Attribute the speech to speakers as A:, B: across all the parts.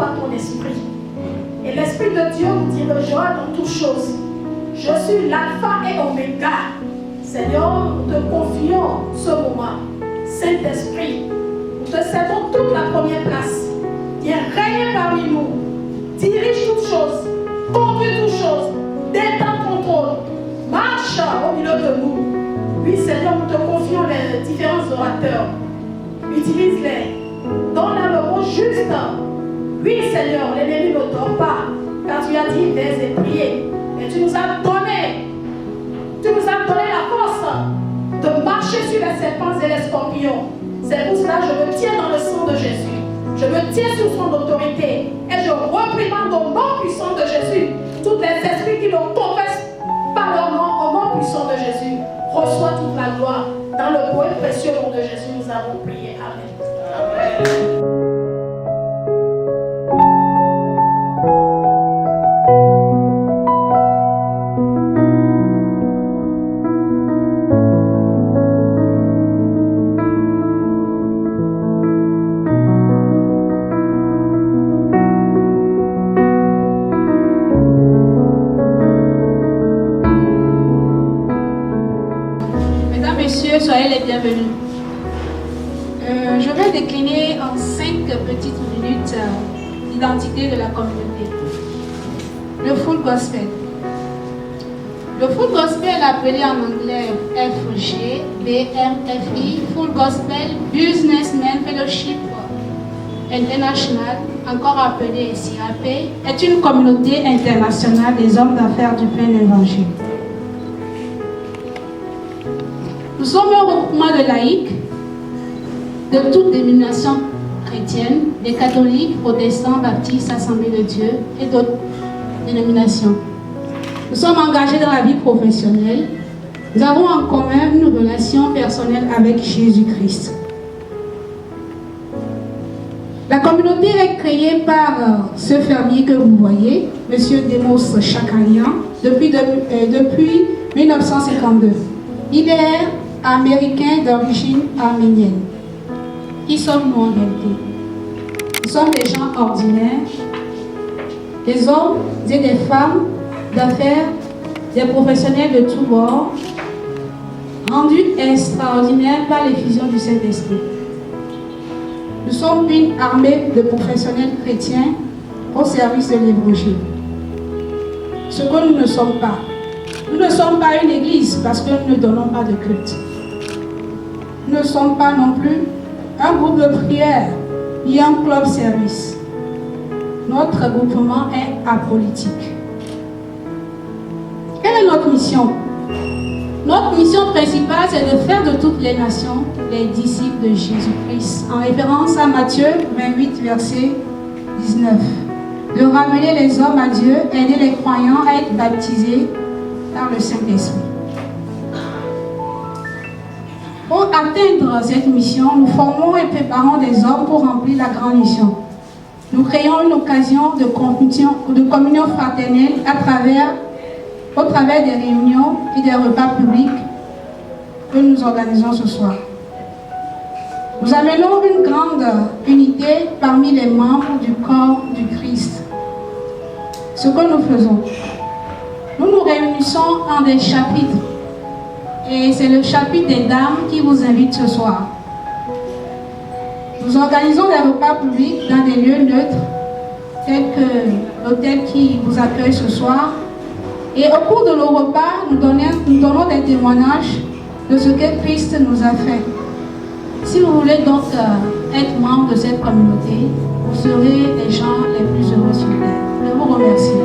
A: par ton esprit. Et l'Esprit de Dieu nous dirigera dans toutes choses. Je suis l'alpha et oméga. Seigneur, nous te confions ce moment. Saint-Esprit, nous te cédons toute la première place. Viens régner parmi nous. Dirige toutes choses. Conduis toutes choses. Détends ton trône. Marche au milieu de nous. Oui, Seigneur, nous te confions les différents orateurs. Utilise-les. Donne-leur le mot juste. Oui, Seigneur, l'ennemi ne dort pas. Car tu as dit, vais et prier. Et tu nous as donné la force de marcher sur les serpents et les scorpions. C'est pour cela que je me tiens dans le sang de Jésus. Je me tiens sous son autorité. Et je reprimande au nom puissant de Jésus tous les esprits qui ne confessent pas leur nom au nom puissant de Jésus. Reçois toute la gloire. Dans le beau et précieux nom de Jésus, nous avons prié. Amen. Amen.
B: Soyez les bienvenus. Je vais décliner en 5 petites minutes l'identité de la communauté. Le Full Gospel. Le Full Gospel, appelé en anglais FGBMFI, Full Gospel Businessmen Fellowship International, encore appelé CAP, est une communauté internationale des hommes d'affaires du plein évangile. Nous sommes un regroupement de laïcs de toutes dénominations chrétiennes, des catholiques, protestants, baptistes, assemblées de Dieu et d'autres dénominations. Nous sommes engagés dans la vie professionnelle. Nous avons en commun une relation personnelle avec Jésus-Christ. La communauté est créée par ce fermier que vous voyez, M. Demos Chakalian, depuis 1952. Il est américain d'origine arménienne. Qui sommes-nous en réalité? Nous sommes des gens ordinaires, des hommes et des femmes d'affaires, des professionnels de tous bords, rendus extraordinaires par l'effusion du Saint-Esprit. Nous sommes une armée de professionnels chrétiens au service de l'Évangile. Ce que nous ne sommes pas. Nous ne sommes pas une église parce que nous ne donnons pas de culte. Nous ne sommes pas non plus un groupe de prière ni un club service. Notre regroupement est apolitique. Quelle est notre mission? Notre mission principale, c'est de faire de toutes les nations les disciples de Jésus-Christ, en référence à Matthieu 28, verset 19. De ramener les hommes à Dieu, aider les croyants à être baptisés par le Saint-Esprit. Pour atteindre cette mission, nous formons et préparons des hommes pour remplir la grande mission. Nous créons une occasion de communion fraternelle au travers des réunions et des repas publics que nous organisons ce soir. Nous amenons une grande unité parmi les membres du corps du Christ. Ce que nous faisons, nous nous réunissons en des chapitres. Et c'est le chapitre des dames qui vous invite ce soir. Nous organisons des repas publics dans des lieux neutres, tels que l'hôtel qui vous accueille ce soir. Et au cours de nos repas, nous donnons des témoignages de ce que Christ nous a fait. Si vous voulez donc être membre de cette communauté, vous serez les gens les plus heureux sur terre. Je vous remercie.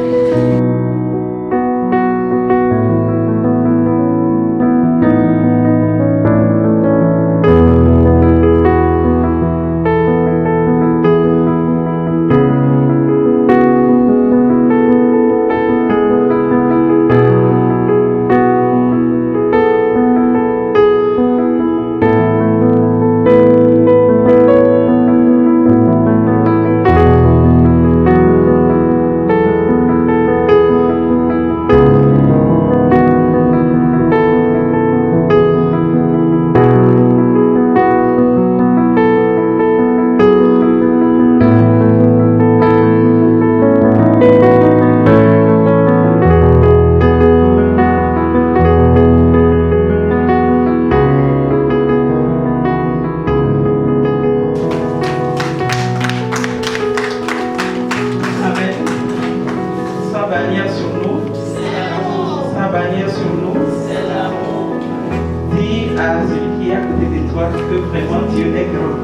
C: Vraiment, Dieu est grand.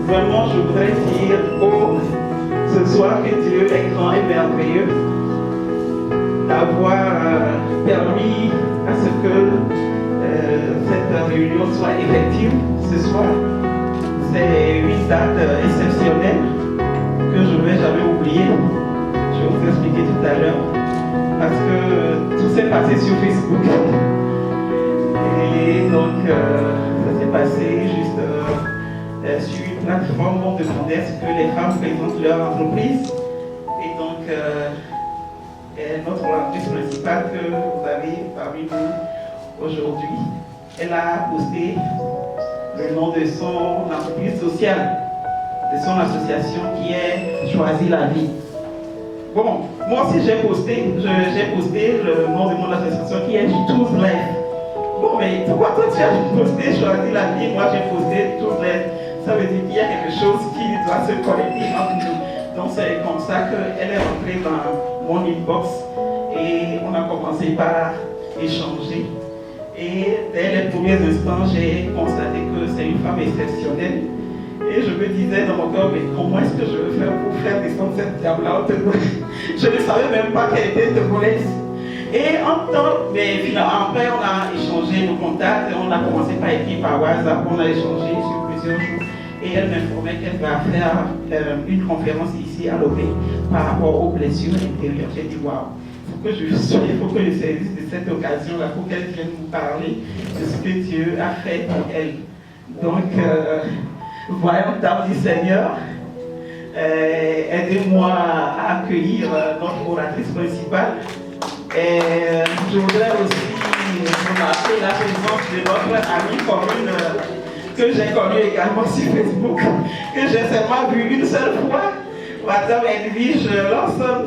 C: Vraiment, je voudrais dire ce soir que Dieu est grand et merveilleux d'avoir permis à ce que cette réunion soit effective ce soir. C'est une date exceptionnelle que je ne vais jamais oublier. Je vais vous expliquer tout à l'heure. Parce que tout s'est passé sur Facebook. Et donc, ça s'est passé juste sur une plateforme où on demandait ce que les femmes présentent leur entreprise. Et donc, notre oratrice principale que vous avez parmi nous aujourd'hui, elle a posté le nom de son entreprise sociale, de son association qui est Choisis la vie. Bon, moi aussi j'ai posté le nom de mon association qui est Choose Life. Bon, mais pourquoi toi tu as posté Choisis la vie, moi j'ai posté Choose Life? Ça veut dire qu'il y a quelque chose qui doit se connecter entre nous. Donc c'est comme ça qu'elle est rentrée dans mon inbox et on a commencé par échanger. Et dès les premiers instants, j'ai constaté que c'est une femme exceptionnelle. Et je me disais dans mon cœur, mais comment est-ce que je vais faire pour faire descendre cette dame-là? Je ne savais même pas qu'elle était togolaise. Et en temps, mais finalement, après, on a échangé nos contacts. On a commencé par écrire par WhatsApp. On a échangé sur plusieurs jours. Et elle m'informait qu'elle va faire une conférence ici à l'OP par rapport aux blessures intérieures. J'ai dit, waouh, il faut que je saisisse de cette occasion-là pour qu'elle vienne nous parler de ce que Dieu a fait pour elle. Donc, voyons, dame du Seigneur, aidez-moi à accueillir notre oratrice principale. Et je voudrais aussi remarquer la présence de notre amie commune que j'ai connue également sur Facebook, que j'ai seulement vue une seule fois, Madame Edwige Lawson.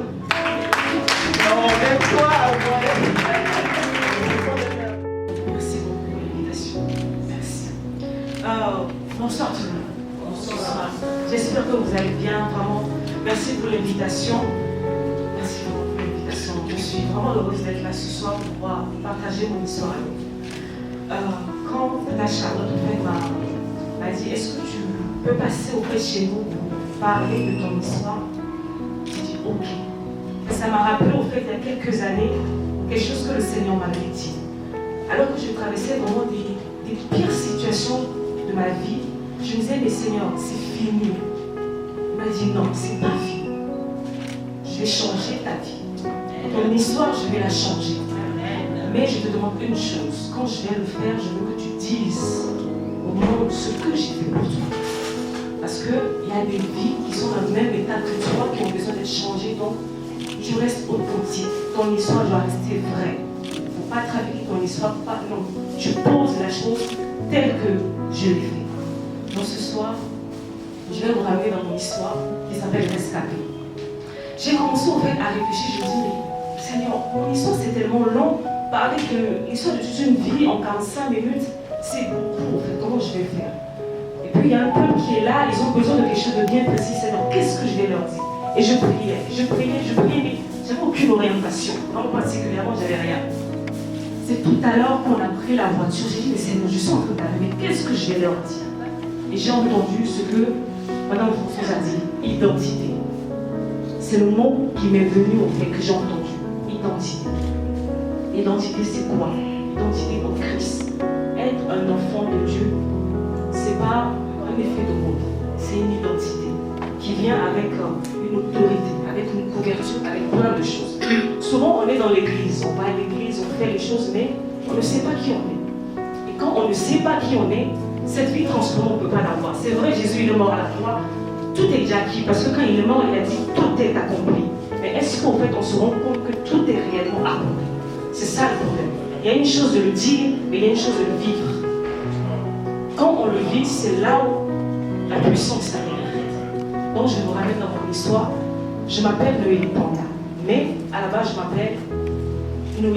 D: Merci beaucoup pour l'invitation. Merci. Bonsoir tout le monde. Bonsoir. J'espère que vous allez bien. Vraiment, merci pour l'invitation. Merci beaucoup pour l'invitation. Je suis vraiment heureuse d'être là ce soir pour pouvoir partager mon histoire. Quand la Charlotte m'a dit, est-ce que tu peux passer auprès de chez nous pour parler de ton histoire? J'ai dit, ok. Ça m'a rappelé au fait, il y a quelques années, quelque chose que le Seigneur m'avait dit. Alors que je traversais vraiment des pires situations de ma vie, je me disais, mais Seigneur, c'est fini. Il m'a dit, non, c'est pas fini. Je vais changer ta vie. Ton histoire, je vais la changer. Mais je te demande une chose. Quand je vais le faire, je veux que tu dises au monde ce que j'ai fait pour toi. Parce qu'il y a des vies qui sont dans le même état que toi, qui ont besoin d'être changées. Donc, tu restes authentique. Ton histoire doit rester vraie. Il ne faut pas trafiquer ton histoire. Non, tu poses la chose telle que je l'ai fait. Donc ce soir, je vais vous ramener dans mon histoire qui s'appelle Rescapé. J'ai commencé au fait à réfléchir. Je me dis, mais Seigneur, mon histoire c'est tellement long. Parler de l'histoire de toute une vie en 45 minutes, c'est beaucoup. En fait, comment je vais faire? Et puis il y a un peuple qui est là, ils ont besoin de quelque chose de bien précis. Seigneur, qu'est-ce que je vais leur dire? Et je priais, mais j'avais aucune orientation. Vraiment particulièrement, j'avais rien. C'est tout à l'heure qu'on a pris la voiture. J'ai dit, mais Seigneur, je suis en train d'arriver, qu'est-ce que je vais leur dire? Et j'ai entendu ce que Madame Françoise a dit, identité. C'est le mot qui m'est venu au fait que j'ai entendu. Identité. Identité, c'est quoi? Identité au Christ. Être un enfant de Dieu, c'est pas un effet de mode, c'est une identité qui vient avec une autorité, avec une couverture, avec plein de choses. Souvent, on est dans l'église, on va à l'église, on fait les choses, mais on ne sait pas qui on est. Et quand on ne sait pas qui on est, cette vie transformée, on ne peut pas l'avoir. C'est vrai, Jésus, il est mort à la croix, tout est déjà acquis, parce que quand il est mort, il a dit tout est accompli. Mais est-ce qu'en fait, on se rend compte que tout est réellement accompli? C'est ça le problème. Il y a une chose de le dire, mais il y a une chose de le vivre. Quand on le vit, c'est là où la puissance arrive. Donc je me ramène dans mon histoire. Je m'appelle Noélie Panda. Mais à la base, je m'appelle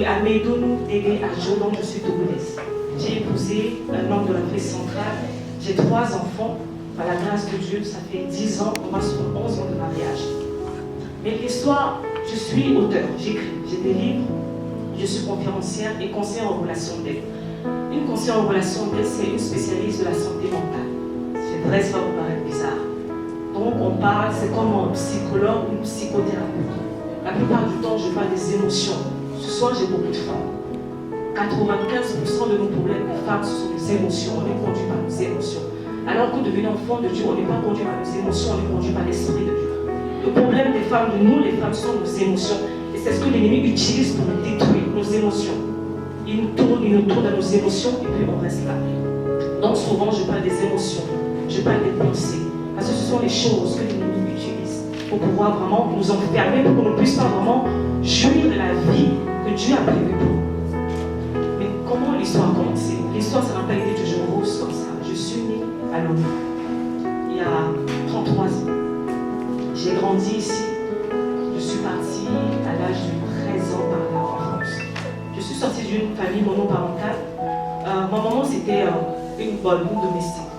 D: Amédonou Délé Adjo, donc je suis togolaise. J'ai épousé un homme de l'Afrique centrale. J'ai 3 enfants. Par la grâce de Dieu, ça fait 10 ans, on va sur 11 ans de mariage. Mais l'histoire, je suis auteur, j'écris, j'ai des livres, je suis conférencière et conseillère en relations d'aide. Une conseillère en relation d'aide, c'est une spécialiste de la santé mentale. C'est vrai, ça va vous paraître bizarre. Donc on parle, c'est comme un psychologue ou une psychothérapeute. La plupart du temps, je parle des émotions. Ce soir, j'ai beaucoup de femmes. 95% de nos problèmes de femmes, ce sont des émotions. On est conduit par nos émotions. Alors que devenir enfant de Dieu, on n'est pas conduit par nos émotions, on est conduit par l'Esprit de Dieu. Le problème des femmes, de nous, les femmes, sont nos émotions. Et c'est ce que l'ennemi utilise pour nous détruire, nos émotions. Il nous tourne à nos émotions et puis on reste là. Donc souvent, je parle des émotions, je parle des pensées. Parce que ce sont les choses que l'ennemi utilise pour pouvoir vraiment nous enfermer, pour qu'on ne puisse pas vraiment jouir de la vie que Dieu a prévue pour nous. Mais comment l'histoire a commencé? L'histoire, ça n'a pas été toujours rose comme ça. Je suis née à Lomé il y a 33 ans. J'ai grandi ici. Je suis partie à l'âge de 13 ans par là en France. Je suis sortie d'une famille monoparentale. Ma maman, c'était une bonne domestique.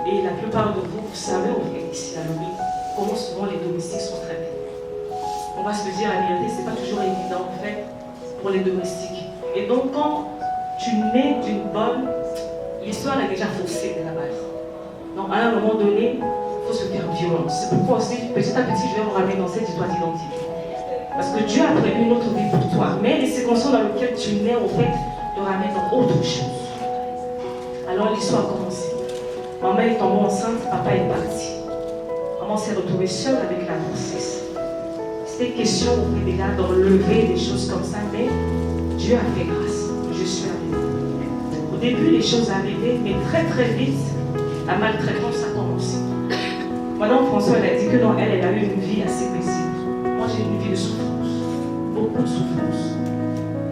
D: Et la plupart de vous savez, en fait, ici à Lomé, comment souvent les domestiques sont traités. On va se le dire, la vérité, c'est pas toujours évident, en fait, pour les domestiques. Et donc, quand tu nais d'une bonne, l'histoire est déjà faussée dès la base. Donc, à un moment donné, il faut se faire violence. C'est pourquoi aussi, petit à petit, je vais vous ramener dans cette histoire d'identité. Parce que Dieu a prévu une autre vie pour toi. Mais les circonstances dans lesquelles tu nais, en fait, te ramènent dans autre chose. Alors, l'histoire a commencé. Maman est tombée enceinte, papa est parti. Maman s'est retrouvée seule avec la grossesse. C'était question, au fait, déjà d'enlever des choses comme ça, mais Dieu a fait grâce. Je suis arrivée. Au début, les choses arrivaient, mais très très vite, la maltraitance a commencé. Madame François, elle a dit que non, elle a eu une vie assez paisible. Moi, j'ai une vie de souffrance. Beaucoup de souffrance.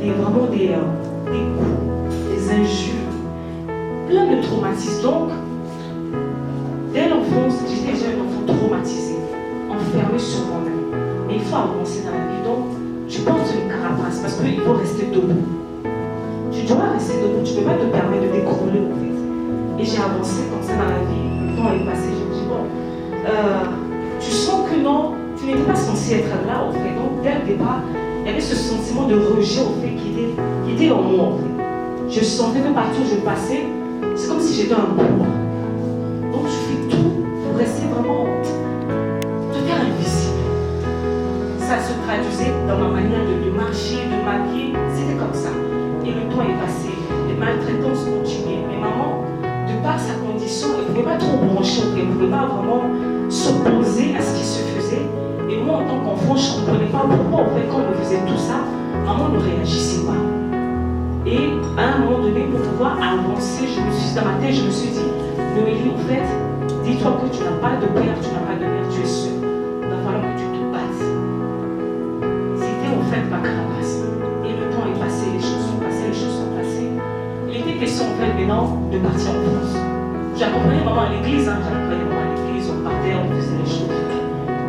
D: Vraiment des coups, des injures, plein de traumatismes. Donc, dès l'enfance, j'étais déjà une enfant traumatisée, enfermée sur moi-même. Mais il faut avancer dans la vie. Donc, tu portes une carapace parce qu'il faut rester debout. Tu dois rester debout, tu ne peux pas te permettre de décrouler en fait. Et j'ai avancé comme ça dans la vie. Le temps est passé, je me dis bon, tu sens que non, tu n'étais pas censé être là en fait. Donc, dès le départ, il y avait ce sentiment de rejet en fait qui était en moi en fait. Je sentais que partout où je passais, c'est comme si j'étais un poids. Donc je fais tout pour rester vraiment, te faire invisible. Ça se traduisait dans ma manière de marcher, de m'habiller, c'était comme ça. Et le temps est passé, les maltraitances continuaient. Mais maman, de par sa condition, elle ne pouvait pas trop brancher, elle ne pouvait pas vraiment s'opposer à ce qui se faisait. Et moi, en tant qu'enfant, je ne comprenais pas pourquoi, en fait, quand on me faisait tout ça, maman ne réagissait pas. Et à un moment donné, pour pouvoir avancer, dans ma tête, je me suis dit, Noélie, en fait, dis-toi que tu n'as pas de père, tu n'as pas de mère, tu es seule. Il va falloir que tu te battes. C'était en fait ma carapace. Et le temps est passé, les choses sont passées, les choses sont passées. Il était question, en fait, maintenant, de partir en France. J'accompagnais maman à l'église, j'accompagnais maman à l'église, on partait, on faisait les choses.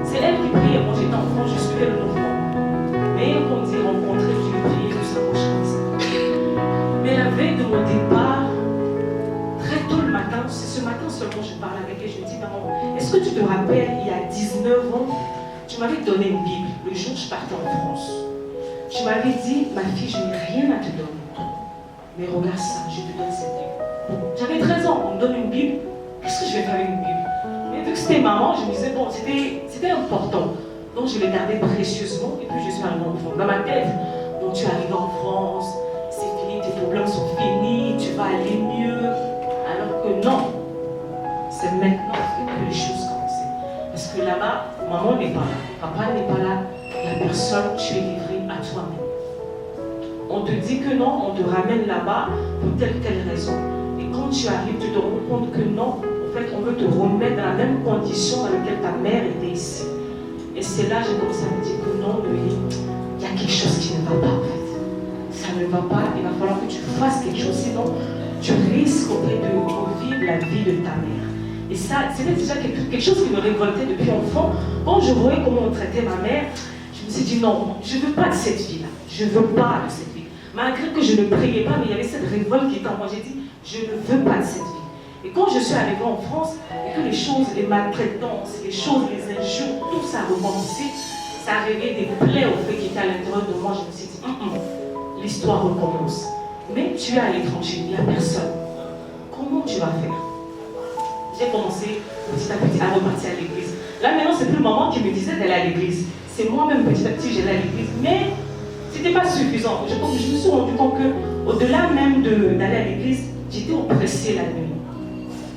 D: C'est elle qui priait. Moi, j'étais enfant, je suivais le mouvement. Mais on dit rencontrer Dieu, prier, tout ça, moi, je faisais. Mais la veille de mon départ, très tôt le matin, c'est ce matin seulement je parle avec elle, je lui dis, maman, est-ce que tu te rappelles, il y a 19 ans, tu m'avais donné une Bible le jour où je partais en France. Tu m'avais dit, ma fille, je n'ai rien à te donner. Mais regarde ça, je te donne cette Bible. J'avais 13 ans, on me donne une Bible, qu'est-ce que je vais faire avec une Bible? Mais vu que c'était maman, je me disais, bon, c'était important. Donc je l'ai gardé précieusement et puis je suis arrivée en France. Dans ma tête, bon, tu arrives en France, c'est fini, tes problèmes sont finis, tu vas aller mieux. Alors que non, c'est maintenant que les choses commencent. Parce que là-bas, maman n'est pas là, papa n'est pas là, il n'y a personne, tu es livré à toi-même. On te dit que non, on te ramène là-bas pour telle raison. Et quand tu arrives, tu te rends compte que non, en fait, on veut te remettre dans la même condition dans laquelle ta mère était ici. Et c'est là que j'ai commencé à me dire que non, Noélie, il y a quelque chose qui ne va pas en fait. Ça ne va pas, il va falloir que tu fasses quelque chose, sinon tu risques en fait de revivre la vie de ta mère. Et ça, c'était déjà quelque chose qui me révoltait depuis enfant. Quand je voyais comment on traitait ma mère, je me suis dit non, je ne veux pas de cette vie-là. Je ne veux pas de cette vie. Malgré que je ne priais pas, mais il y avait cette révolte qui était en moi. J'ai dit, je ne veux pas de cette vie. Et quand je suis arrivée en France, et que les choses, les maltraitances, les choses, les injures, tout ça a recommencé, ça a réveillé des plaies au fait qui étaient à l'intérieur de moi. Je me suis dit, l'histoire recommence. mais tu es à l'étranger, il n'y a personne. Comment tu vas faire? J'ai commencé petit à petit à repartir à l'église. Là maintenant, c'est plus maman qui me disait d'aller à l'église. C'est moi-même petit à petit, j'allais à l'église. Mais ce n'était pas suffisant. Je me suis rendu compte qu'au-delà même d'aller à l'église, j'étais oppressée la nuit.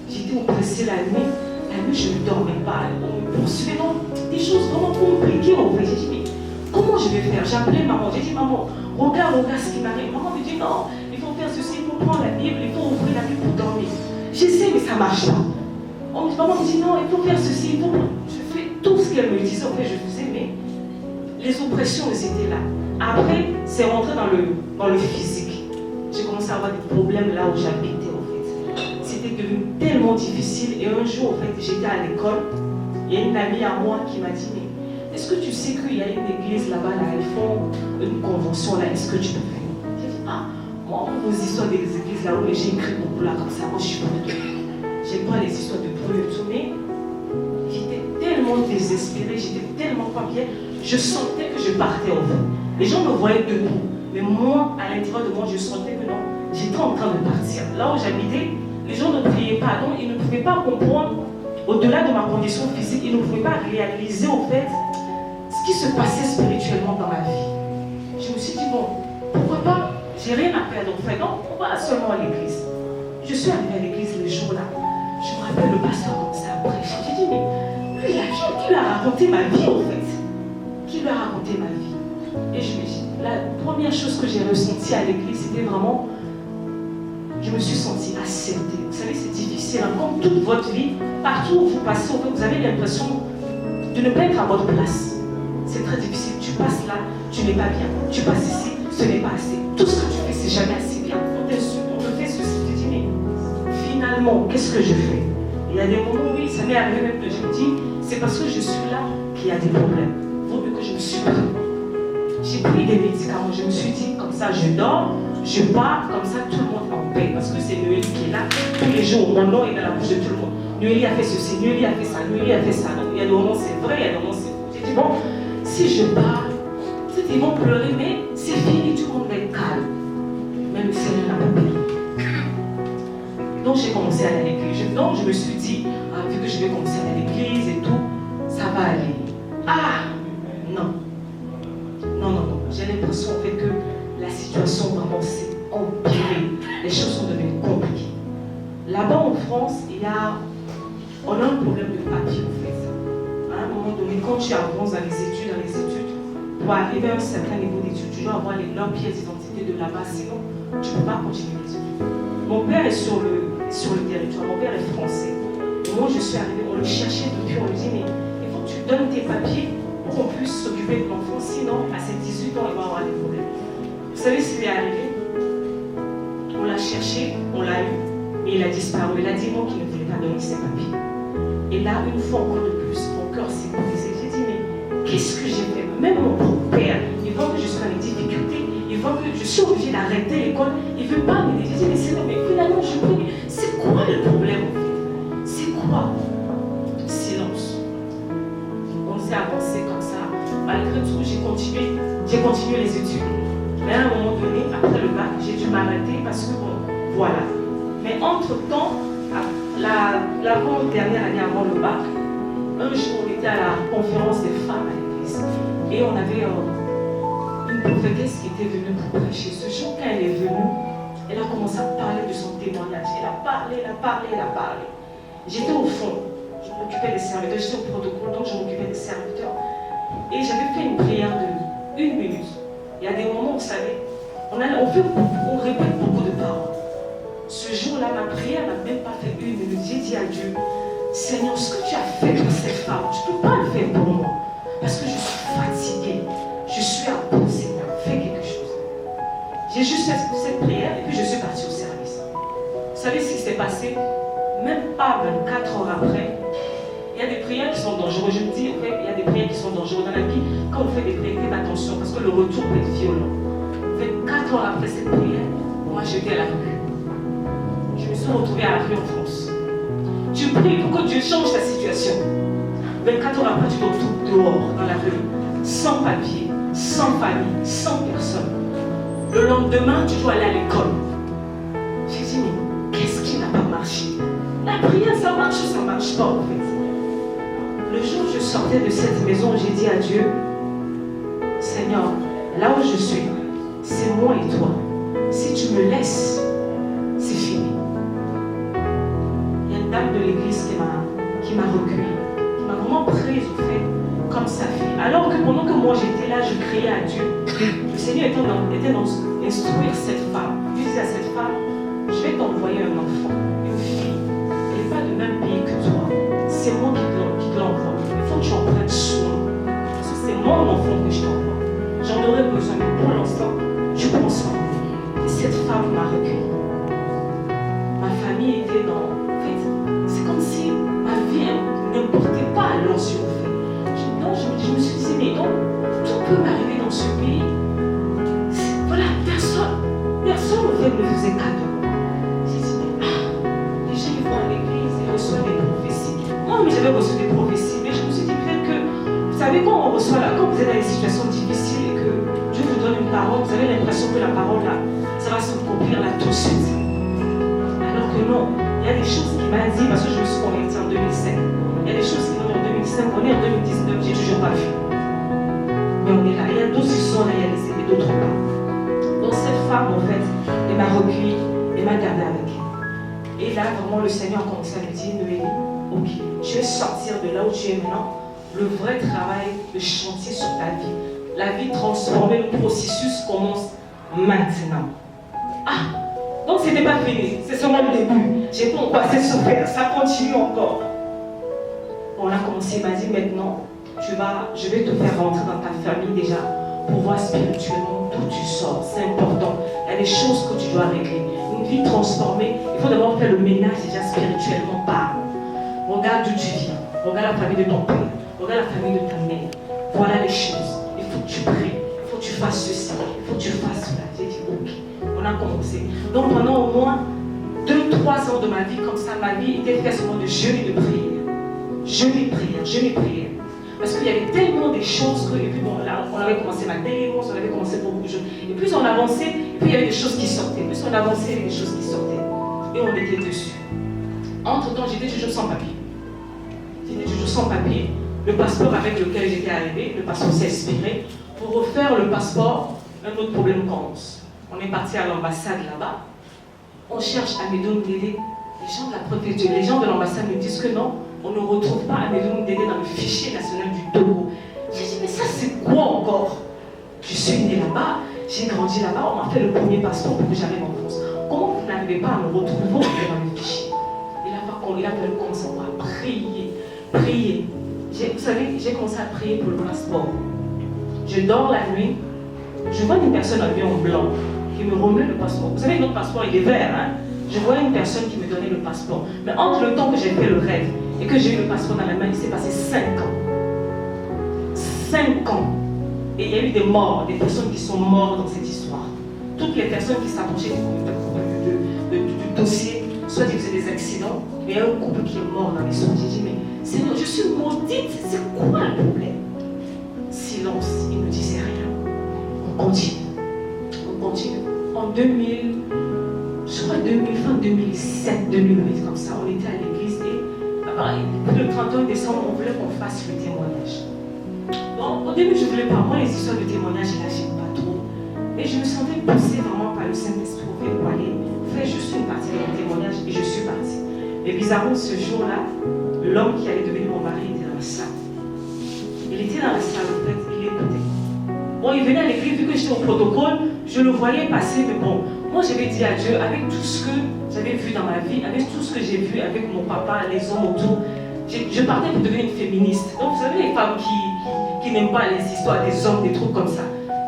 D: J'étais oppressée la nuit. La nuit, je ne dormais pas. On me poursuivait dans des choses vraiment compliquées. J'ai dit, mais comment je vais faire? J'ai appelé maman. J'ai dit, maman, regarde ce qui m'arrive. Maman me dit, non, il faut faire ceci, il faut prendre la Bible, il faut ouvrir la Bible pour dormir. J'essaie, mais ça ne marche pas. Maman me dit, non, il faut faire ceci, il faut... Je fais tout ce qu'elle me disait. En fait, je faisais, mais les oppressions, elles étaient là. Après, c'est rentré dans le physique. J'ai commencé à avoir des problèmes là où j'habitais, en fait. C'était devenu tellement difficile. Et un jour, en fait, j'étais à l'école. Il y a une amie à moi qui m'a dit, mais est-ce que tu sais qu'il y a une église là-bas, là, ils font une convention là, est-ce que tu peux venir? J'ai dit, ah, moi, vos histoires des églises là où j'ai écrit beaucoup là, comme ça, moi, je suis pas de tout. J'aime pas les histoires de bruit et tout, mais j'étais tellement désespérée, j'étais tellement pas bien, je sentais que je partais en fait. Les gens me voyaient debout, mais moi, à l'intérieur de moi, je sentais que non, j'étais en train de partir. Là où j'habitais, les gens ne priaient pas, donc ils ne pouvaient pas comprendre, au-delà de ma condition physique, ils ne pouvaient pas réaliser au fait ce qui se passait spirituellement dans ma vie. Je me suis dit, bon, pourquoi pas, j'ai rien à perdre en fait, donc on va seulement à l'église. Je suis arrivée à l'église le jour-là. Je me rappelle le pasteur comme ça après. J'ai dit, mais lui, qui lui a raconté ma vie en fait? Qui lui a raconté ma vie? Et je me dis, la première chose que j'ai ressentie à l'église, c'était vraiment, je me suis sentie acceptée. Vous savez, c'est difficile, hein? Comme toute votre vie, partout où vous passez, vous avez l'impression de ne pas être à votre place. C'est très difficile. Tu passes là, tu n'es pas bien. Tu passes ici, ce n'est pas assez. Tout ce que tu fais, c'est jamais assez bien. On t'insulte, on te fait ceci, tu te dis, mais finalement, qu'est-ce que je fais? Il y a des moments, oui, ça m'est arrivé même que je me dis, c'est parce que je suis là qu'il y a des problèmes. Il vaut mieux que je me supprime. J'ai pris des médicaments, je me suis dit, comme ça, je dors, je pars, comme ça, tout le monde est en paix. Parce que c'est Noélie qui est là, tous les jours, mon nom est dans la bouche de tout le monde. Noélie a fait ceci, Noélie a fait ça, Noélie a fait ça. Donc, il y a des moments, c'est vrai, il y a des moments, c'est faux. J'ai dit, bon, si je pars, ils vont pleurer, mais c'est fini, tout le monde va être calme. Mais le Seigneur n'a pas permis. Donc j'ai commencé à aller à l'église. Donc je me suis dit, vu que je vais commencer à aller à l'église et tout, ça va aller. Ah, non. J'ai l'impression en fait que la situation vraiment s'est empirée. Les choses sont devenues compliquées. Là-bas en France, on a un problème de papier en fait. À un moment donné, quand tu avances dans les études, pour arriver à un certain niveau d'études, tu dois avoir leurs pièces d'identité de là-bas, sinon tu ne peux pas continuer les études. Mon père est sur le territoire, mon père est français. Et moi je suis arrivée, on le cherchait depuis, on lui dit, mais il faut que tu donnes tes papiers pour qu'on puisse s'occuper de l'enfant, sinon à ses 18 ans il va avoir des problèmes. Vous savez ce qui est arrivé? On l'a cherché, on l'a eu, mais il a disparu. Il a dit non, qu'il ne voulait pas donner ses papiers. Et là, une fois encore de plus, mon cœur s'est brisé. J'ai dit, mais qu'est-ce que j'ai fait? Même mon propre père, il voit que je suis dans les difficultés, il voit que je suis obligée d'arrêter l'école, il ne veut pas m'aider. J'ai dit, mais c'est non, mais finalement, je prie, mais c'est quoi le problème en fait? C'est quoi? Silence. On s'est avancé comme ça. Malgré tout, j'ai continué les études. Mais à un moment donné, après le bac, j'ai dû m'arrêter parce que bon, voilà. Mais entre-temps, l'avant-dernière année avant le bac, un jour, on était à la conférence des femmes à l'église. Et on avait une prophétesse qui était venue pour prêcher. Ce jour, quand elle est venue, elle a commencé à parler de son témoignage. Elle a parlé. J'étais au fond. Je m'occupais des serviteurs. J'étais au protocole, donc je m'occupais des serviteurs. Et j'avais fait une prière de 1 minute. Il y a des moments, vous savez, on répète beaucoup de paroles. Ce jour-là, ma prière n'a même pas fait 1 minute. J'ai dit à Dieu, Seigneur, ce que tu as fait pour cette femme, tu ne peux pas le faire pour moi. Parce que je suis fatiguée. Je suis à bout, Seigneur. Fais quelque chose. J'ai juste fait cette prière et puis je suis partie au service. Vous savez ce qui s'est passé? Même pas 24 heures après, il y a des prières qui sont dangereuses. Je me dis, en fait, il y a des prières qui sont dangereuses dans la vie. Quand vous faites des prières, faites attention parce que le retour peut être violent. 24 heures après cette prière, moi j'étais à la rue. Je me suis retrouvée à la rue en France. Tu pries pour que Dieu change ta situation. 24 heures après, tu te retrouves dehors, dans la rue, sans papier, sans famille, sans personne. Le lendemain, tu dois aller à l'école. J'ai dit, mais qu'est-ce qui n'a pas marché? La prière, ça marche ou ça ne marche pas en fait? Le jour où je sortais de cette maison, j'ai dit à Dieu, Seigneur, là où je suis, c'est moi et toi. Si tu me laisses, c'est fini. Il y a une dame de l'église qui m'a recueilli, qui m'a vraiment prise au fait comme sa fille. Alors que pendant que moi j'étais là, je criais à Dieu. Le Seigneur était dans instruire cette femme. Je disais à cette femme, je vais t'envoyer un enfant, une fille. Elle n'est pas du même pays que toi. C'est moi qui te l'envoie. Il faut que tu en prennes soin. Parce que c'est mon enfant que je t'envoie. J'en aurais besoin, mais pour l'instant, tu prends soin. Et cette femme m'a recueilli. Ma famille était dans... En fait, c'est comme si ma vie n'importait pas à leurs yeux. Je me suis dit, mais donc, tout peut m'arriver dans ce pays. Voilà, personne ne me faisait cadeau. J'ai dit, mais les gens ils vont à l'église, ils reçoivent des prophéties. Moi, j'avais reçu des prophéties, mais je me suis dit peut-être que, vous savez, quand on reçoit là, quand vous êtes dans des situations difficiles et que Dieu vous donne une parole, vous avez l'impression que la parole là, ça va se accomplir là tout de suite. Alors que non, il y a des choses qu'il m'a dit, parce que je me suis convertie en 2005. Il y a des choses qui m'ont dit en 2005, on est en 2019, j'ai toujours pas vu. Mais on est là. Il y a d'autres qui sont réalisés, mais d'autres pas. Donc cette femme, en fait, elle m'a recueilli et m'a gardé avec elle. Et là, vraiment, le Seigneur a commencé à me dire, Noémie, ok, tu vais sortir de là où tu es maintenant. Le vrai travail, le chantier sur ta vie. La vie transformée, le processus commence maintenant. Ah, donc c'était pas fini, c'est seulement le début. J'ai pas encore assez souffert, ça continue encore. On a commencé, il m'a dit maintenant, je vais te faire rentrer dans ta famille déjà pour voir spirituellement d'où tu sors. C'est important. Il y a des choses que tu dois régler. Une vie transformée, il faut d'abord faire le ménage déjà spirituellement parlant. Regarde d'où tu viens. Regarde la famille de ton père. Regarde la famille de ta mère. Voilà les choses. Il faut que tu pries. Il faut que tu fasses ceci. Il faut que tu fasses cela. J'ai dit ok. On a commencé. Donc pendant au moins 2-3 ans de ma vie, comme ça, ma vie était faite seulement de jeûne et de prière. Jeûne et prière. Parce qu'il y avait tellement de choses que, et puis bon, là, on avait commencé ma délivrance, on avait commencé beaucoup de choses. Et plus on avançait, et puis il y avait des choses qui sortaient. Plus on avançait, il y avait des choses qui sortaient. Et on était dessus. Entre-temps, j'étais toujours sans papier. Le passeport avec lequel j'étais arrivée, le passeport s'est expiré. Pour refaire le passeport, un autre problème commence. On est parti à l'ambassade là-bas. On cherche Amédou Ndélé. Les gens de la préfecture, les gens de l'ambassade me disent que non, on ne retrouve pas Amédou Ndélé dans le fichier national du Togo. J'ai dit, mais ça c'est quoi encore? Je suis née là-bas, j'ai grandi là-bas, on m'a fait le premier passeport pour que j'arrive en France. Comment vous n'arrivez pas à me retrouver dans le fichier? Et là, par contre, il a fallu commencer à prier. Vous savez, j'ai commencé à prier pour le passeport. Je dors la nuit, je vois une personne habillée en blanc qui me remet le passeport. Vous savez, notre passeport, il est vert, hein? Je vois une personne qui me donnait le passeport. Mais entre le temps que j'ai fait le rêve et que j'ai eu le passeport dans la main, il s'est passé 5 ans. 5 ans. Et il y a eu des morts, des personnes qui sont mortes dans cette histoire. Toutes les personnes qui s'approchaient du dossier, soit ils faisaient des accidents, mais il y a un couple qui est mort dans l'histoire. J'ai dit, mais Seigneur, je suis maudite, c'est quoi le problème? Silence, il ne disait rien. On continue. En 2000, je crois fin 2007, 2008, comme ça, on était à l'église et le 31 décembre, on voulait qu'on fasse le témoignage. Bon, au début, je ne voulais pas. Moi, les histoires de témoignage, je n'achète pas trop. Et je me sentais poussée vraiment par le Saint-Esprit pour aller faire juste une partie de mon témoignage et je suis partie. Et bizarrement, ce jour-là, l'homme qui allait devenir mon mari était dans la salle. Il était dans la salle, en fait, il écoutait. Bon, il venait à l'église, vu que j'étais au protocole, je le voyais passer, mais bon, moi j'avais dit à Dieu, avec tout ce que j'avais vu dans ma vie, avec tout ce que j'ai vu avec mon papa, les hommes autour, je partais pour devenir une féministe. Donc vous savez, les femmes qui n'aiment pas les histoires des hommes, des trucs comme ça.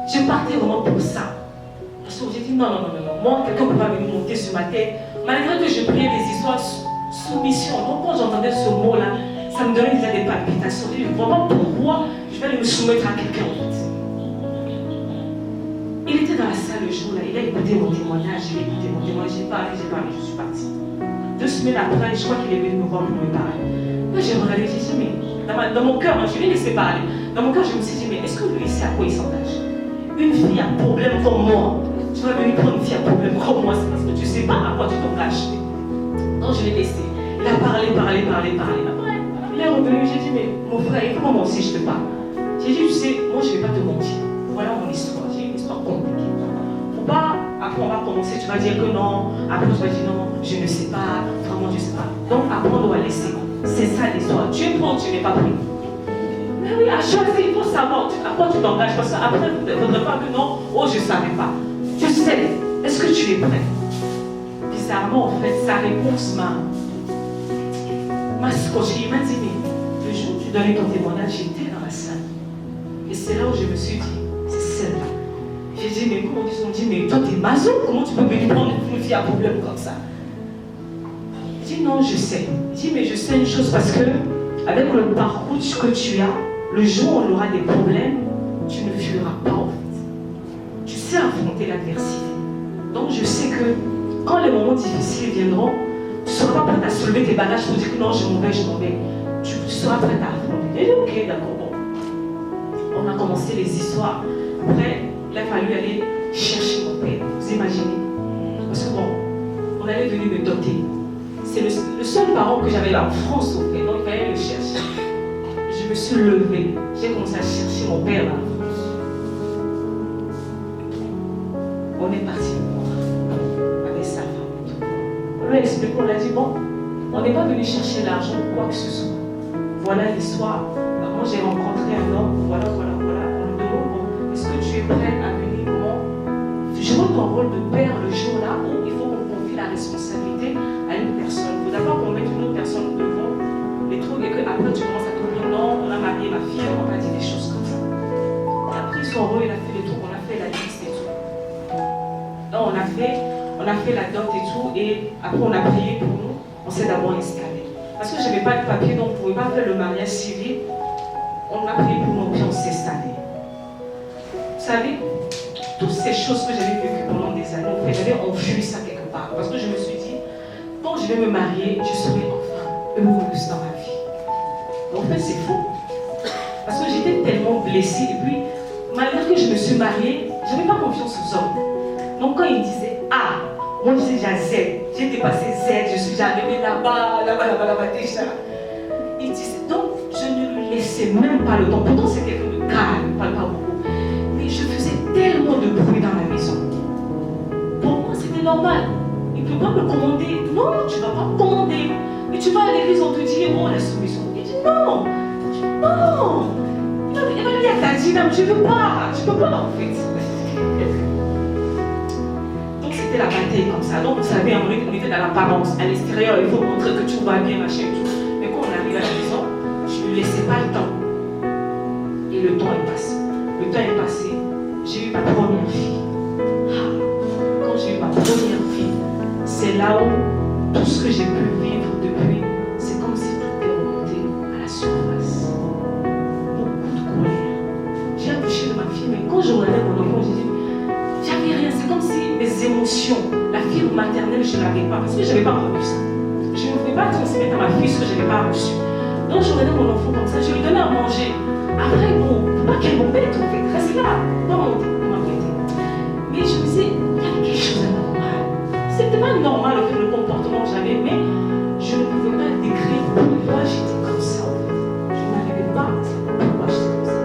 D: Je partais vraiment pour ça. Parce que j'ai dit non. Moi, quelqu'un ne peut pas venir monter sur ma tête. Malgré que je priais des histoires soumission. Donc quand j'entendais ce mot-là, ça me donnait déjà des palpitations. Je dis vraiment pourquoi je vais aller me soumettre à quelqu'un en fait. Il était dans la salle le jour-là, il a écouté mon témoignage, j'ai parlé, je suis partie. 2 semaines après, je crois qu'il est venu me voir pour me parler. Moi j'ai regardé, j'ai dit, mais dans mon cœur, je lui ai laissé parler. Dans mon cœur, je me suis dit, mais est-ce que lui sait à quoi il s'engage? Une fille a un problème comme moi, tu vas venir prendre une fille à problème comme moi, c'est parce que tu ne sais pas à quoi tu t'engages. Donc je l'ai laissé. Il a parlé. Après, il est revenu, j'ai dit, mais mon frère, il faut moi aussi je te parle. J'ai dit, tu sais, moi je ne vais pas te mentir. Voilà mon histoire, j'ai une histoire compliquée. Faut pas, après on va commencer, tu vas dire que non, après tu vas dire non, je ne sais pas, vraiment je ne sais pas. Donc après on doit laisser. C'est ça l'histoire. Tu es prêt, tu n'es pas prêt. Mais oui, à choisir, il faut savoir à quoi tu t'engages. Parce qu'après, vous ne faudrait pas que non, oh je ne savais pas. Tu sais, est-ce que tu es prêt? Bizarrement, en fait, sa réponse m'a scotché. Il m'a dit, mais le jour où tu donnais ton témoignage, j'étais dans la salle. Et c'est là où je me suis dit, c'est celle-là. J'ai dit, mais comment ils ont dit, mais toi t'es maso, comment tu peux venir prendre une fille à problème comme ça? Il dit, non, je sais. Il dit, mais je sais une chose parce que, avec le parcours que tu as, le jour où on aura des problèmes, tu ne fuiras pas en fait. Tu sais affronter l'adversité. Donc je sais que quand les moments difficiles viendront, tu ne seras pas prête à soulever tes bagages pour dire que non, je m'en vais. Tu seras prête à affronter. Et ok, d'accord, bon. On a commencé les histoires. Après, il a fallu aller chercher mon père. Vous imaginez? Parce que bon, on allait venir me doter. C'est le seul parent que j'avais en France au fait. Donc il fallait le chercher. Je me suis levée. J'ai commencé à chercher mon père dans la France. On est parti avec sa femme. On lui a expliqué, on a dit bon, on n'est pas venu chercher l'argent ou quoi que ce soit. Voilà l'histoire. Moi j'ai rencontré un homme, voilà. On me demande, bon, est-ce que tu es prêt à venir? Comment je vois ton rôle de père le jour-là où il faut qu'on confie la responsabilité à une personne. Il faut d'abord qu'on mette une autre personne devant les trucs et qu'après tu commences à te dire non, on a marié ma fille, on va dire des choses comme ça. On a pris son rôle, il a fait les trucs, on a fait la liste et tout. Donc on a fait la dot et tout, et après on a prié pour nous, on s'est d'abord installé. Parce que je n'avais pas de papier, donc on ne pouvait pas faire le mariage civil. On a prié pour nous, puis on s'est installé. Vous savez, toutes ces choses que j'avais vécues pendant des années, en fait, j'avais enfui ça quelque part. Parce que je me suis dit, quand je vais me marier, je serai enfin heureuse dans ma vie. Mais en fait, c'est faux. Parce que j'étais tellement blessée, et puis, malgré que je me suis mariée, je n'avais pas confiance aux hommes. Donc quand ils disaient A, moi je disais déjà Z, j'ai dépassé Z, je suis déjà arrivée là-bas déjà. Ils disaient, donc je ne lui laissais même pas le temps. Pourtant c'est quelqu'un de calme, pas beaucoup. Mais je faisais tellement de bruit dans la maison. Pour moi c'était normal. Il ne peut pas me commander. Non, tu ne vas pas me commander. Mais tu vas à l'église, on te dit, oh la soumission. Il dit non. Il va dire à ta dîme, je ne veux pas. Tu ne peux pas en fait. C'était la bataille comme ça. Donc vous savez, on était dans l'apparence. À l'extérieur, il faut montrer que tout va bien, machin et tout. Mais quand on arrive à la maison, je ne laissais pas le temps. Et le temps est passé. J'ai eu ma première fille. Quand j'ai eu ma première fille, c'est là où tout ce que j'ai pu vivre depuis, c'est comme si tout est remonté à la surface. Beaucoup de colère. J'ai accouché de ma fille, mais quand je regardais mon enfant, j'ai dit, j'avais rien, c'est comme si mes émotions, la fibre maternelle, je ne l'avais pas, parce que je n'avais pas reçu ça. Je ne pouvais pas transmettre à ma fille ce que je n'avais pas reçu. Donc je regardais mon enfant comme ça, je lui donnais à manger. Après, bon, pas qu'elle m'embête en fait, reste là, non, m'embêter. Mais je me disais, il y avait quelque chose d'anormal. C'était pas normal le comportement que j'avais, mais je ne pouvais pas décrire pourquoi j'étais comme ça. Je n'arrivais pas à dire pourquoi j'étais comme ça.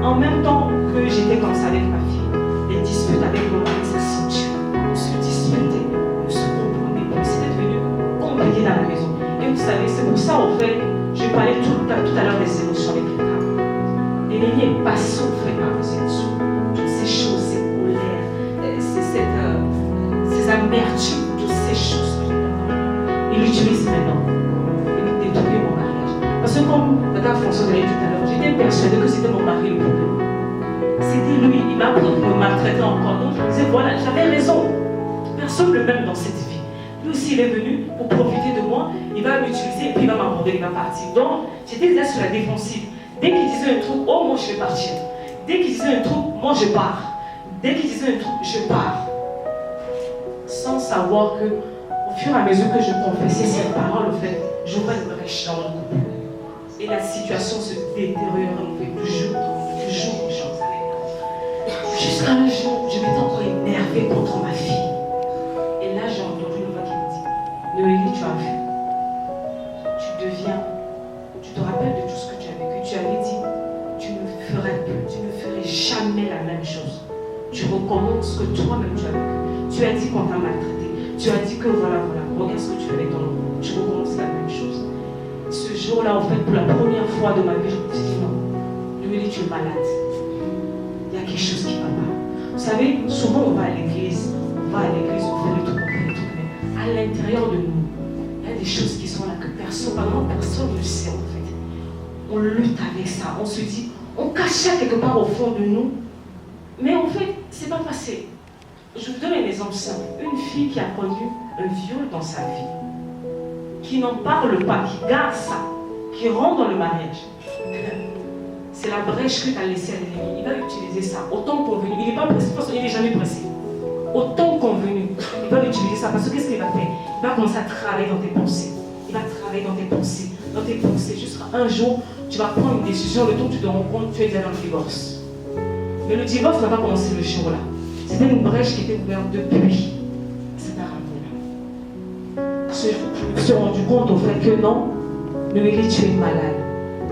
D: En même temps que j'étais comme ça avec ma fille, les disputes avec mon mari s'accentuaient. On se disputait, on se comprenait plus. C'était devenu compliqué dans la maison. Et vous savez, c'est pour ça, en fait, je parlais tout à l'heure des émotions avec les femmes. Et les liens passent, en fait, par les émotions. Toutes ces choses, ces colères, ces amertumes, toutes ces choses que j'ai dans il l'utilise maintenant. Il me détruit mon mariage. Parce que comme Mme Françoise l'a dit tout à l'heure, j'étais persuadée que c'était mon mari le problème. C'était lui, il m'a appris de me maltraiter encore. Donc je me disais, voilà, j'avais raison. Personne ne m'aime dans cette vie. Lui aussi, il est venu pour profiter de moi. Il va m'utiliser et puis il va m'abandonner, il va partir. Donc, j'étais là sur la défensive. Dès qu'il disait un truc, oh, moi je vais partir. Dès qu'il disait un truc, moi je pars. Dès qu'il disait un truc, je pars. Sans savoir que, au fur et à mesure que je confessais ces paroles, en fait, j'ouvrais une brèche dans mon couple. Et la situation se détériorait, en fait, toujours. Jusqu'à un jour, je m'étais encore énervée contre ma fille. Et là, j'ai entendu une voix qui me dit, Noélie, tu as vu, tu te rappelles de tout ce que tu as vécu. Tu avais dit, tu ne ferais jamais la même chose. Tu recommences ce que toi-même tu as vécu. Tu as dit qu'on t'a maltraité. Tu as dit que voilà, regarde ce que tu fais avec ton enfant. Tu recommences la même chose. Ce jour-là, en fait, pour la première fois de ma vie, je me suis dit non, Noélie, tu es malade. Il y a quelque chose qui ne va pas. Vous savez, souvent on va à l'église, on fait le tout, mais à l'intérieur de nous, il y a des choses qui sont là que personne ne sait en fait. On lutte avec ça, on se dit, on cache ça quelque part au fond de nous, mais en fait, c'est pas facile. Je vous donne un exemple simple. Une fille qui a connu un viol dans sa vie, qui n'en parle pas, qui garde ça, qui rentre dans le mariage, c'est la brèche que tu as laissée à l'ennemi. Il va utiliser ça autant convenu. Il n'est pas pressé parce qu'il n'est jamais pressé. Autant convenu, il va utiliser ça parce que qu'est-ce qu'il va faire? Il va commencer à travailler dans tes pensées. Il va travailler dans tes pensées, jusqu'à un jour, tu vas prendre une décision, le temps où tu te rends compte, tu es déjà dans le divorce. Mais le divorce n'a pas commencé le jour-là. C'était une brèche qui était ouverte depuis. C'est un rappel. Je me suis rendu compte au fait que non, Noélie, tu es malade.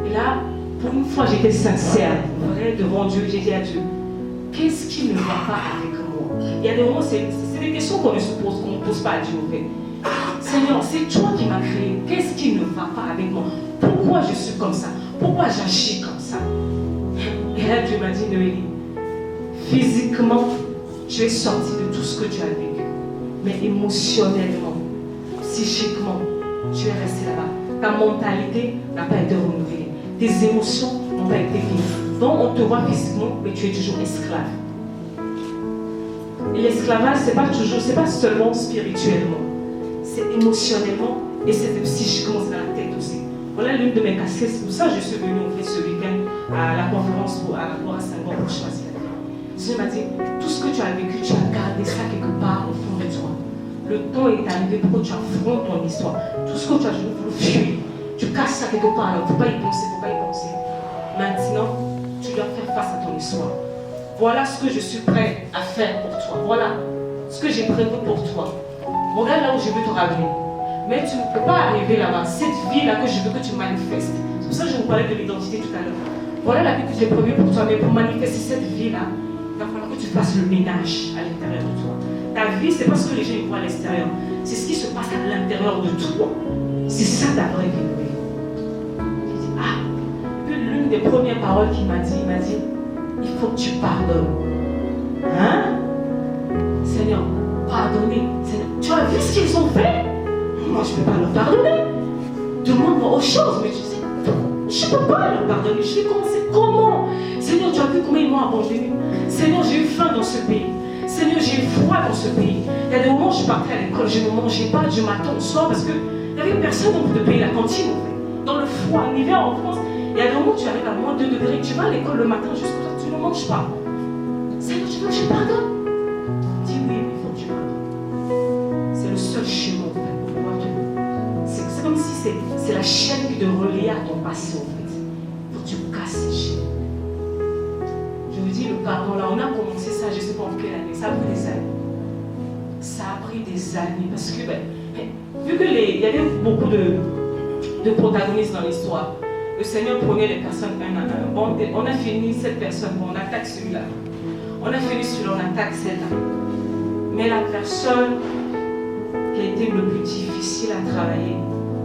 D: Et là, pour une fois, j'étais sincère, vrai, devant Dieu. J'ai dit à Dieu, qu'est-ce qui ne va pas avec moi? Il y a des moments, c'est des questions qu'on ne pose pas à Dieu, au fait. Seigneur, c'est toi qui m'as créé. Qu'est-ce qui ne va pas avec moi? Pourquoi je suis comme ça? Pourquoi j'agis comme ça? Et là, Dieu m'a dit, Noélie, physiquement, tu es sorti de tout ce que tu as vécu. Mais émotionnellement, psychiquement, tu es resté là-bas. Ta mentalité n'a pas été renouvelée. Tes émotions n'ont pas été guéries. Donc, on te voit physiquement, mais tu es toujours esclave. Et l'esclavage, c'est pas seulement spirituellement. C'est émotionnellement et c'est psychiquement, c'est dans la tête aussi. Voilà l'une de mes casquettes. C'est pour ça que je suis venue en fait ce week-end à la conférence à Saint-Gor pour choisir la vie. Dieu m'a dit, tout ce que tu as vécu, tu as gardé ça quelque part au fond de toi. Le temps est arrivé pour que tu affrontes ton histoire. Tout ce que tu as voulu fuir, tu casses ça quelque part. Il ne faut pas y penser, il ne faut pas y penser. Maintenant, tu dois faire face à ton histoire. Voilà ce que je suis prêt à faire pour toi. Voilà ce que j'ai prévu pour toi. Regarde là où je veux te ramener. Mais tu ne peux pas arriver là-bas. Cette vie-là que je veux que tu manifestes. C'est pour ça que je vous parlais de l'identité tout à l'heure. Voilà la vie que j'ai prévue pour toi. Mais pour manifester cette vie-là, il va falloir que tu fasses le ménage à l'intérieur de toi. Ta vie, ce n'est pas ce que les gens voient à l'extérieur. C'est ce qui se passe à l'intérieur de toi. C'est ça ta vraie vie. J'ai dit, ah. Puis l'une des premières paroles qu'il m'a dit, il faut que tu pardonnes. Hein? Seigneur, pardonnez. Seigneur, tu as vu ce qu'ils ont fait? Moi, je ne peux pas leur pardonner. Demande-moi autre chose, mais tu sais, je ne peux pas leur pardonner. Je vais commencer comment? Seigneur, tu as vu comment ils m'ont abandonné. Seigneur, j'ai eu faim dans ce pays. Seigneur, j'ai eu froid dans ce pays. Il y a des moments où je partais à l'école, je ne mangeais pas, je m'attends au soir parce qu'il n'y avait personne pour te payer la cantine. En fait. Dans le froid, en hiver en France, il y a des moments où tu arrives à moins 2 degrés, tu vas à l'école le matin jusqu'au soir, tu ne manges pas. Seigneur, tu veux que je pardonne? Dis oui, il faut que tu pardonnes. C'est le seul chemin en fait pour pouvoir te. C'est comme si c'est la chaîne qui te relie à ton passé en fait. Il faut que tu casses cette chaîne. Je vous dis, le pardon là, on a commencé ça, je ne sais pas en quelle année, ça a pris des années. Ça a pris des années parce que, vu qu'il y avait beaucoup de protagonistes dans l'histoire, le Seigneur prenait les personnes un à un. Bon, on a fini cette personne, bon, on attaque celui-là. On a fini celui-là, on attaque celle-là. Mais la personne qui a été le plus difficile à travailler,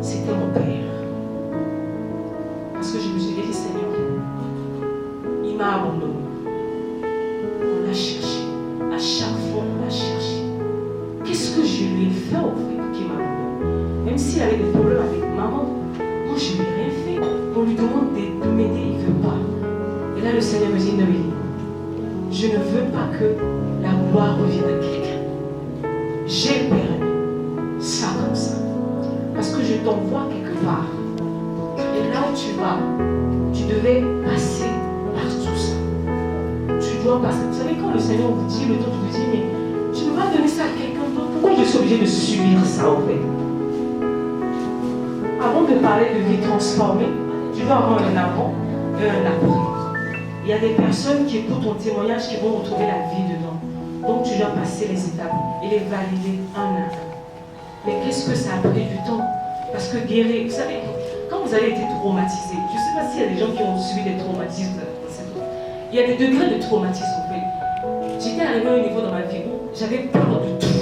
D: c'était mon père. Parce que je me suis dit, Seigneur, il m'a abandonné. On l'a cherché. À chaque fois, on l'a cherché. Qu'est-ce que je lui ai fait au fait qu'il m'a abandonné? Même s'il avait des problèmes avec maman, moi je ne lui ai rien fait. On lui demande de m'aider, il ne veut pas. Et là, le Seigneur me dit, Noélie, je ne veux pas que la gloire revienne à quelqu'un. J'ai permis ça comme ça. Parce que je t'envoie quelque part. Et là où tu vas, tu devais passer par tout ça. Tu dois passer. Vous savez, quand le Seigneur vous dit, le temps tu vous dis, mais tu ne vas donner ça à quelqu'un d'autre. Pourquoi je suis obligée de subir ça en fait? Avant de parler de vie transformée, tu dois avoir un avant et un après. Il y a des personnes qui écoutent ton témoignage qui vont retrouver la vie dedans. Donc tu dois passer les étapes et les valider un à un. Mais qu'est-ce que ça a pris du temps? Parce que guérir, vous savez, quand vous avez été traumatisé, je ne sais pas s'il y a des gens qui ont subi des traumatismes. Il y a des degrés de traumatisme en fait. J'étais arrivé à un niveau dans ma vie où j'avais peur de tout.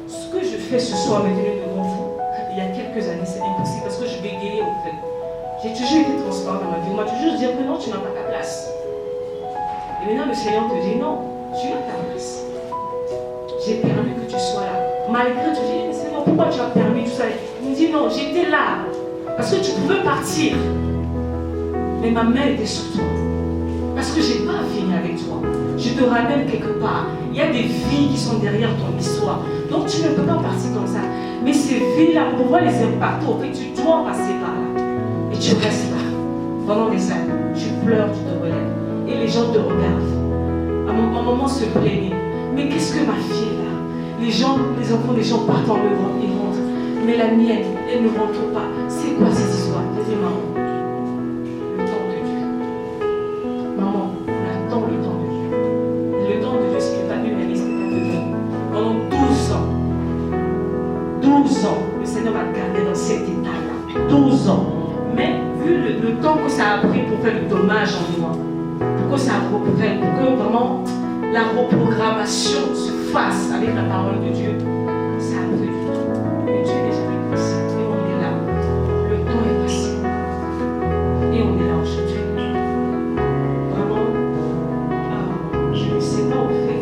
D: Ce que je fais ce soir maintenant devant vous, il y a quelques années, c'est impossible parce que je bégayais en fait. J'ai toujours été transparent dans ma vie. On m'a toujours dit que non, tu n'as pas ta place. Et maintenant le Seigneur te dit non, tu as ta place. J'ai permis que tu sois là. Malgré tout, j'ai dit, mais Seigneur, pourquoi tu as permis tout ça? Il me dit non, j'étais là. Parce que tu pouvais partir. Mais ma main était sur toi. Parce que je n'ai pas fini avec toi. Je te ramène quelque part. Il y a des vies qui sont derrière ton histoire. Donc tu ne peux pas partir comme ça. Mais ces vies-là, pour pouvoir les impacter, en fait, tu dois passer par là. Et tu restes là. Pendant des années. Tu pleures, tu te relèves. Et les gens te regardent. À mon moment se plaignait. Mais qu'est-ce que ma fille est là? Les gens, les enfants des gens partent en Europe, ils rentrent. Mais la mienne, elle ne rentre pas. C'est quoi cette histoire? Je dis, maman, le temps de Dieu. Maman, on attend le temps de Dieu. Le temps de Dieu, ce n'est pas humaniste, ce n'est pas de Dieu. Pendant 12 ans, le Seigneur m'a gardé dans cet état-là. 12 ans. Mais vu le temps que ça a pris pour faire le dommage en moi, pour que vraiment la reprogrammation se fasse avec la parole de Dieu, ça a pris du temps. Mais Dieu est déjà passé. Et on est là. Le temps est passé. Et on est là aujourd'hui. Vraiment, je ne sais pas au fait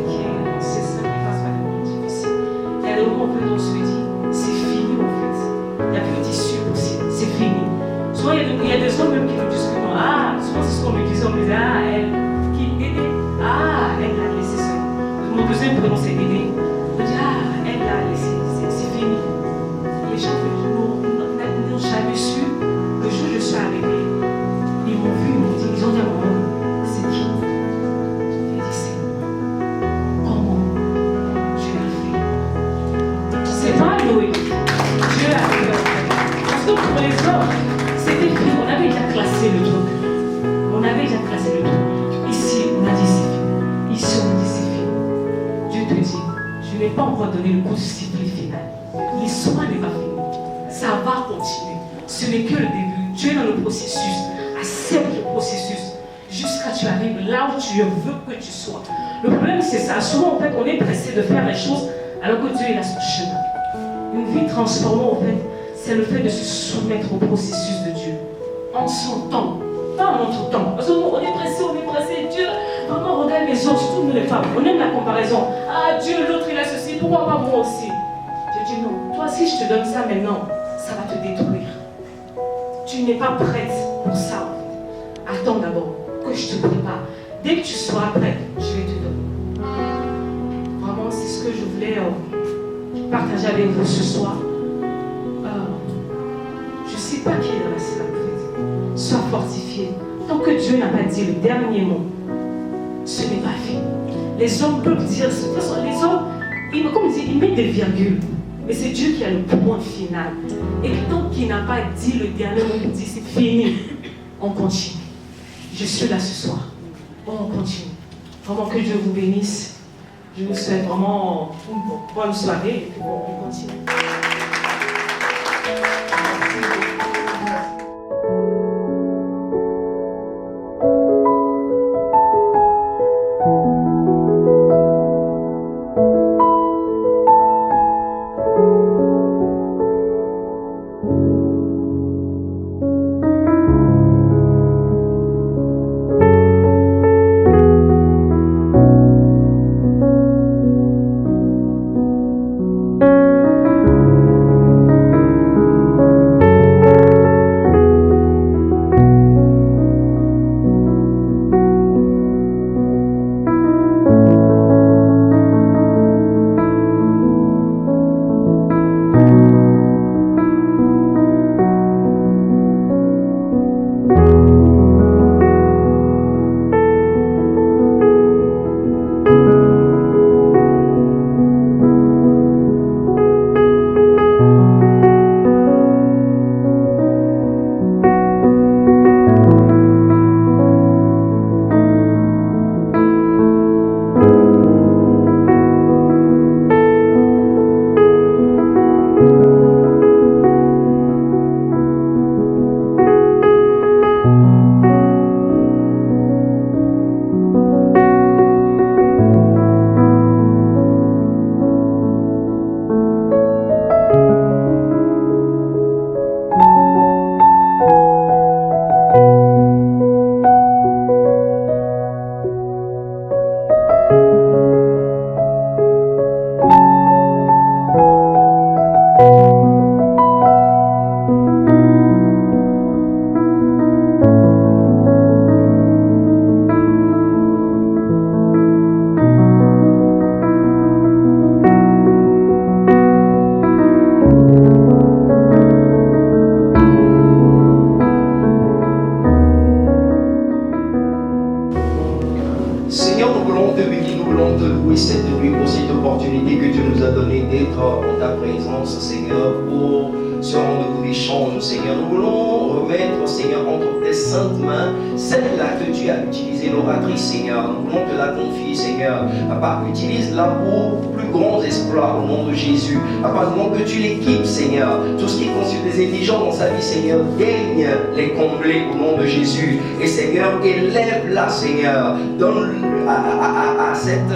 D: c'est ça qui passe par des moments difficiles. Il y a des moments en fait on se dit, c'est fini en fait. Il n'y a plus d'issue possible. C'est fini. Souvent il y a des hommes même qui nous disent que non. Souvent c'est ce qu'on me disait. On me disait, elle qui aidait. Elle l'a laissé seule. Mon deuxième prénom c'est Dédé. On dit, elle l'a laissé, c'est fini. Les gens n'ont jamais su. Le jour où je suis arrivée, ils m'ont vu, ils ont dit à maman, c'est qui? J'ai dit, c'est moi. Comment Dieu a fait? C'est pas Noé. Dieu a fait. Parce que pour les hommes, c'était fini. On avait déjà classé le truc. Ici, on a dit c'est fini. Ici, on a dit c'est fini. Dieu te dit, je n'ai pas encore donné le coup de sifflet final. L'histoire n'est pas finie. Ça va continuer. Ce n'est que le début. Dieu est dans le processus. Accepte le processus jusqu'à ce que tu arrives là où tu veux que tu sois. Le problème, c'est ça. Souvent, en fait, on est pressé de faire les choses alors que Dieu, il a son chemin. Une vie transformée, en fait, c'est le fait de se soumettre au processus de Dieu. En son temps. Pas en notre temps. Parce que nous, on est pressé. Dieu, vraiment, regarde les autres, surtout nous les femmes. On aime la comparaison. Dieu, l'autre, il a ceci, pourquoi pas moi aussi? Dieu dit non. Toi, si je te donne ça maintenant, ça va te détruire. Tu n'es pas prête pour ça. Attends d'abord que je te prépare. Dès que tu seras prête, je vais te donner. Vraiment, c'est ce que je voulais partager avec vous ce soir. Je ne sais pas qui est dans la salle, en fait. Sois fortifié. Tant que Dieu n'a pas dit le dernier mot, ce n'est pas fini. Les hommes peuvent dire, de toute façon, les hommes, comme on dit, ils mettent des virgules. Mais c'est Dieu qui a le point final. Et tant qu'il n'a pas dit le dernier mot, il dit c'est fini. On continue. Je suis là ce soir. On continue. Vraiment que Dieu vous bénisse. Je vous souhaite vraiment une bonne soirée. Et puis on continue.
E: ta présence, Seigneur, pour ce rendez-vous d'échange, Seigneur. Nous voulons remettre, Seigneur, entre tes saintes mains, celle-là que tu as utilisée, l'oratrice, Seigneur. Nous voulons te la confier, Seigneur. Papa, utilise-la pour plus grands exploits au nom de Jésus. Papa, nous voulons que tu l'équipes, Seigneur. Tout ce qui constitue des indigents dans sa vie, Seigneur, daigne les combler au nom de Jésus. Et Seigneur, élève-la, Seigneur. Donne à cette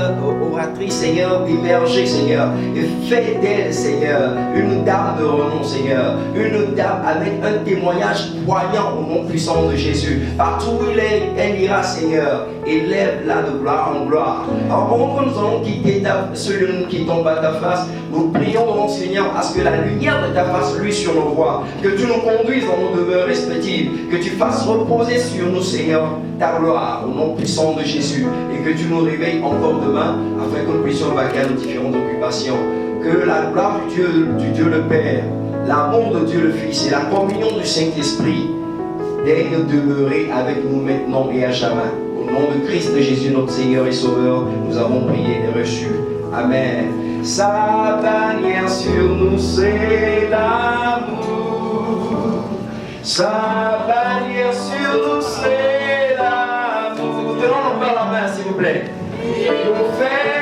E: oratrice, Seigneur, d'émerger, Seigneur. Et fais d'elle, Seigneur, une dame de renom, Seigneur. Une dame avec un témoignage poignant au nom puissant de Jésus. Partout où elle ira, Seigneur, élève-la de gloire en gloire. Alors, pendant que nous allons quitter ce lieu, nous quittons pas ta face, nous prions, mon Seigneur, à ce que la lumière de ta face luise sur nos voies, que tu nous conduises dans nos demeures respectives, que tu fasses reposer sur nous, Seigneur, ta gloire, au nom puissant de Jésus, et que tu nous réveilles encore demain, afin que nous puissions vaquer à nos différentes occupations. Que la gloire du Dieu le Père, l'amour de Dieu le Fils et la communion du Saint-Esprit daignent demeurer avec nous maintenant et à jamais. Au nom de Christ Jésus, notre Seigneur et Sauveur, nous avons prié et reçu. Amen. Sa bannière sur nous, c'est l'amour. Sa bannière sur nous, c'est l'amour. Tenons-nous par la main, s'il vous plaît. Nous fait